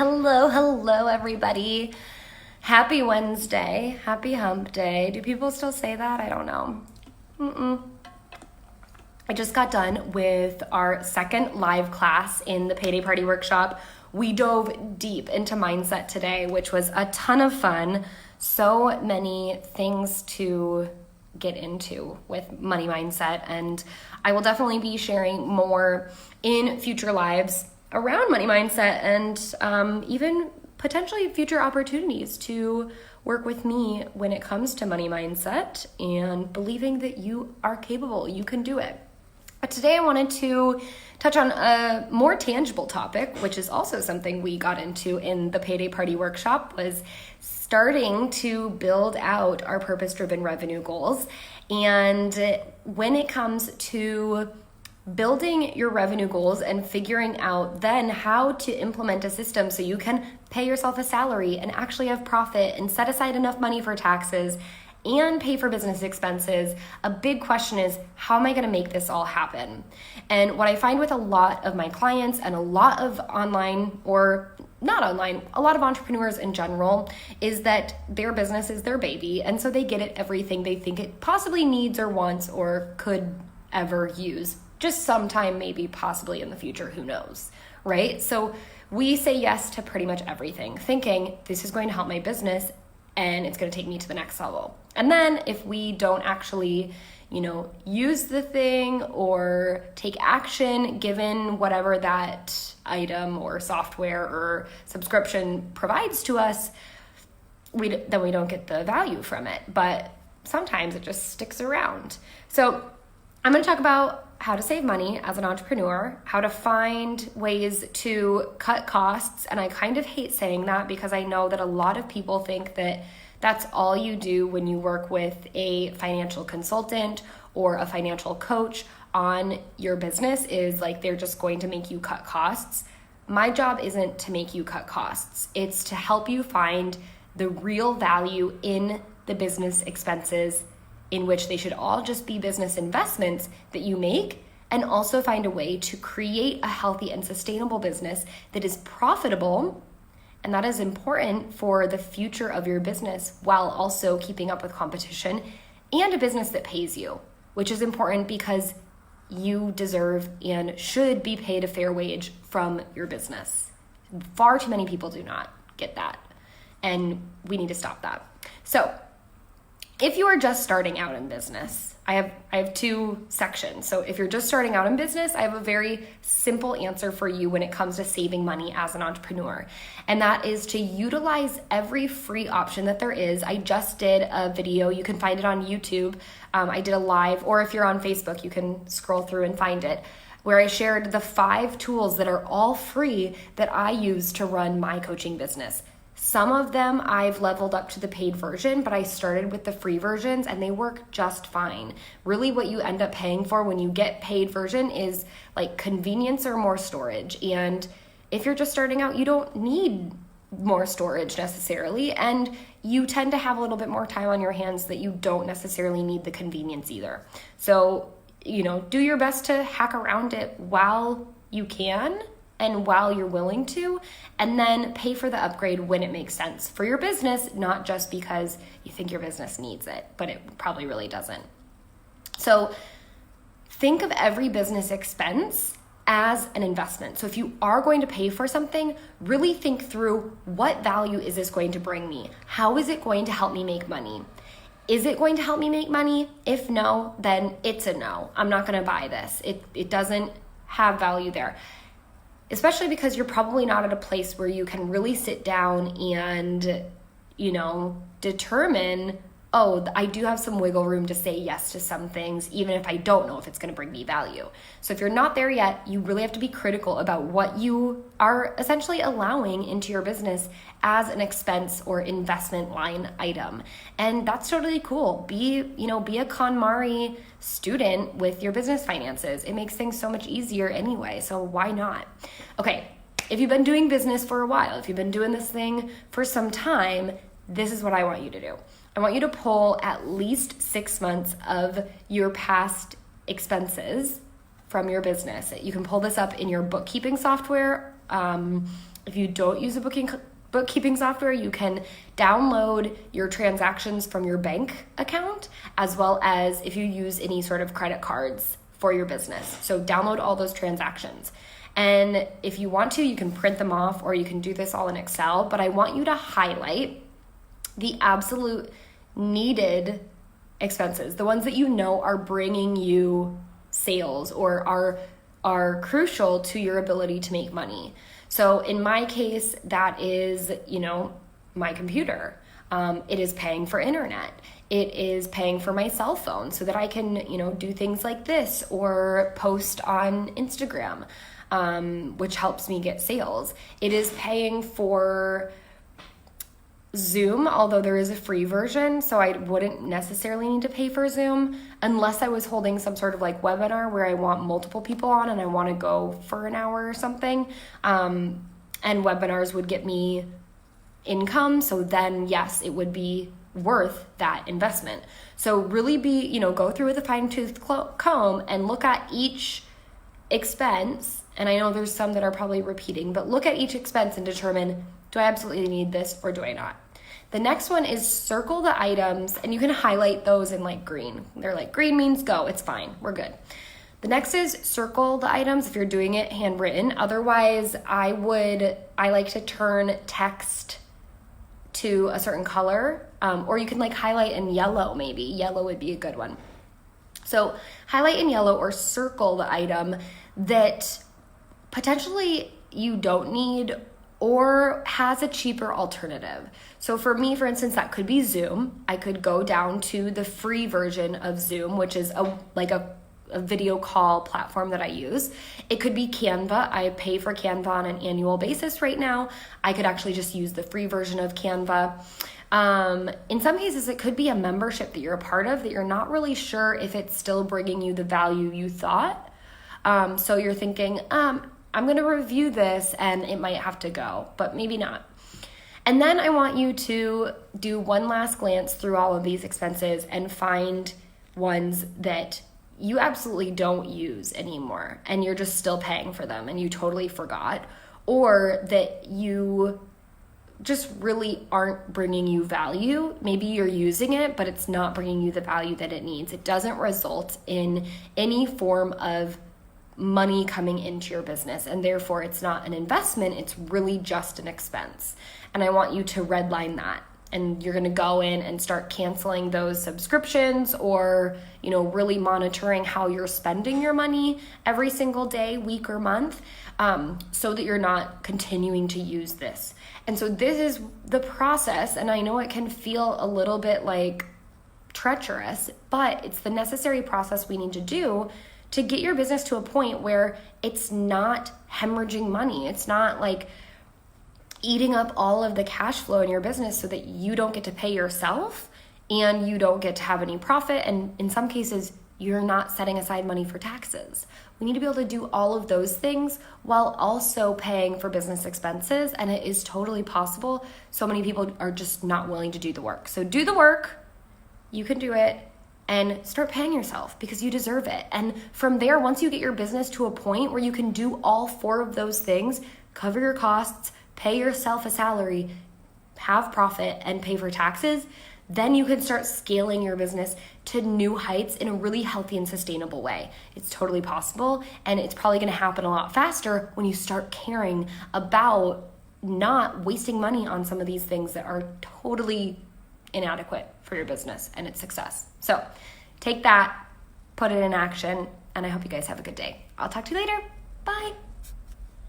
Hello, everybody. Happy Wednesday. Happy hump day. Do people still say that? I don't know. I just got done with our second live class in the Payday Party Workshop. We dove deep into mindset today, which was a ton of fun. So many things to get into with money mindset, and I will definitely be sharing more in future lives around money mindset and even potentially future opportunities to work with me when it comes to money mindset and believing that you are capable, you can do it. But today I wanted to touch on a more tangible topic, which is also something we got into in the Payday Party Workshop, was starting to build out our purpose-driven revenue goals. And when it comes to building your revenue goals and figuring out then how to implement a system so you can pay yourself a salary and actually have profit and set aside enough money for taxes and pay for business expenses, a big question is, how am I going to make this all happen? And what I find with a lot of my clients and a lot of online, or not online, a lot of entrepreneurs in general, is that their business is their baby, and so they get it everything they think it possibly needs or wants or could ever use. Just sometime, maybe, possibly in the future, who knows, right? So we say yes to pretty much everything, thinking this is going to help my business and it's going to take me to the next level. And then if we don't actually, use the thing or take action given whatever that item or software or subscription provides to us, then we don't get the value from it. But sometimes it just sticks around. So I'm going to talk about how to save money as an entrepreneur, how to find ways to cut costs. And I kind of hate saying that because I know that a lot of people think that that's all you do when you work with a financial consultant or a financial coach on your business, is like they're just going to make you cut costs. My job isn't to make you cut costs. It's to help you find the real value in the business expenses, in which they should all just be business investments that you make, and also find a way to create a healthy and sustainable business that is profitable, and that is important for the future of your business while also keeping up with competition, and a business that pays you, which is important because you deserve and should be paid a fair wage from your business. Far too many people do not get that, and we need to stop that. So if you are just starting out in business, I have two sections. So if you're just starting out in business, I have a very simple answer for you when it comes to saving money as an entrepreneur. And that is to utilize every free option that there is. I just did a video. You can find it on YouTube. I did a live, or if you're on Facebook, you can scroll through and find it, where I shared the 5 tools that are all free that I use to run my coaching business. Some of them I've leveled up to the paid version, but I started with the free versions and they work just fine. Really what you end up paying for when you get paid version is like convenience or more storage. And if you're just starting out, you don't need more storage necessarily. And you tend to have a little bit more time on your hands that you don't necessarily need the convenience either. So, do your best to hack around it while you can and while you're willing to, and then pay for the upgrade when it makes sense for your business, not just because you think your business needs it, but it probably really doesn't. So think of every business expense as an investment. So if you are going to pay for something, really think through, what value is this going to bring me? How is it going to help me make money? Is it going to help me make money? If no, then it's a no. I'm not gonna buy this. It doesn't have value there. Especially because you're probably not at a place where you can really sit down and, determine, I do have some wiggle room to say yes to some things, even if I don't know if it's going to bring me value. So if you're not there yet, you really have to be critical about what you are essentially allowing into your business as an expense or investment line item. And that's totally cool. Be a KonMari student with your business finances. It makes things so much easier anyway, so why not? Okay, if you've been doing business for a while, if you've been doing this thing for some time, this is what I want you to do. I want you to pull at least 6 months of your past expenses from your business. You can pull this up in your bookkeeping software If you don't use a bookkeeping software, you can download your transactions from your bank account, as well as if you use any sort of credit cards for your business. So download all those transactions. And if you want to, you can print them off, or you can do this all in Excel, but I want you to highlight the absolute needed expenses, the ones that you know are bringing you sales or are crucial to your ability to make money. So in my case, that is, my computer. It is paying for internet. It is paying for my cell phone so that I can, do things like this or post on Instagram, which helps me get sales. It is paying for Zoom, although there is a free version, so I wouldn't necessarily need to pay for Zoom unless I was holding some sort of like webinar where I want multiple people on and I want to go for an hour or something. And webinars would get me income, so then yes, it would be worth that investment. So really go through with a fine-tooth comb and look at each expense. And I know there's some that are probably repeating, but look at each expense and determine, do I absolutely need this or do I not? The next one is circle the items, and you can highlight those in like green. They're like, green means go, it's fine, we're good. The next is circle the items if you're doing it handwritten. Otherwise, I like to turn text to a certain color, or you can like highlight in yellow maybe. Yellow would be a good one. So highlight in yellow or circle the item that potentially you don't need or has a cheaper alternative. So for me, for instance, that could be Zoom. I could go down to the free version of Zoom, which is a video call platform that I use. It could be Canva. I pay for Canva on an annual basis right now. I could actually just use the free version of Canva. In some cases, it could be a membership that you're a part of that you're not really sure if it's still bringing you the value you thought. So you're thinking, I'm going to review this and it might have to go, but maybe not. And then I want you to do one last glance through all of these expenses and find ones that you absolutely don't use anymore and you're just still paying for them and you totally forgot, or that you just really aren't bringing you value. Maybe you're using it, but it's not bringing you the value that it needs. It doesn't result in any form of money coming into your business, and therefore it's not an investment, it's really just an expense. And I want you to redline that, and you're going to go in and start canceling those subscriptions, or really monitoring how you're spending your money every single day, week, or month, so that you're not continuing to use this. And so this is the process, and I know it can feel a little bit like treacherous, but it's the necessary process we need to do to get your business to a point where it's not hemorrhaging money. It's not like eating up all of the cash flow in your business so that you don't get to pay yourself and you don't get to have any profit. And in some cases, you're not setting aside money for taxes. We need to be able to do all of those things while also paying for business expenses. And it is totally possible. So many people are just not willing to do the work. So do the work. You can do it. And start paying yourself because you deserve it. And from there, once you get your business to a point where you can do all 4 of those things, cover your costs, pay yourself a salary, have profit, and pay for taxes, then you can start scaling your business to new heights in a really healthy and sustainable way. It's totally possible, and it's probably gonna happen a lot faster when you start caring about not wasting money on some of these things that are totally inadequate for your business and its success. So take that, put it in action, and I hope you guys have a good day. I'll talk to you later. Bye.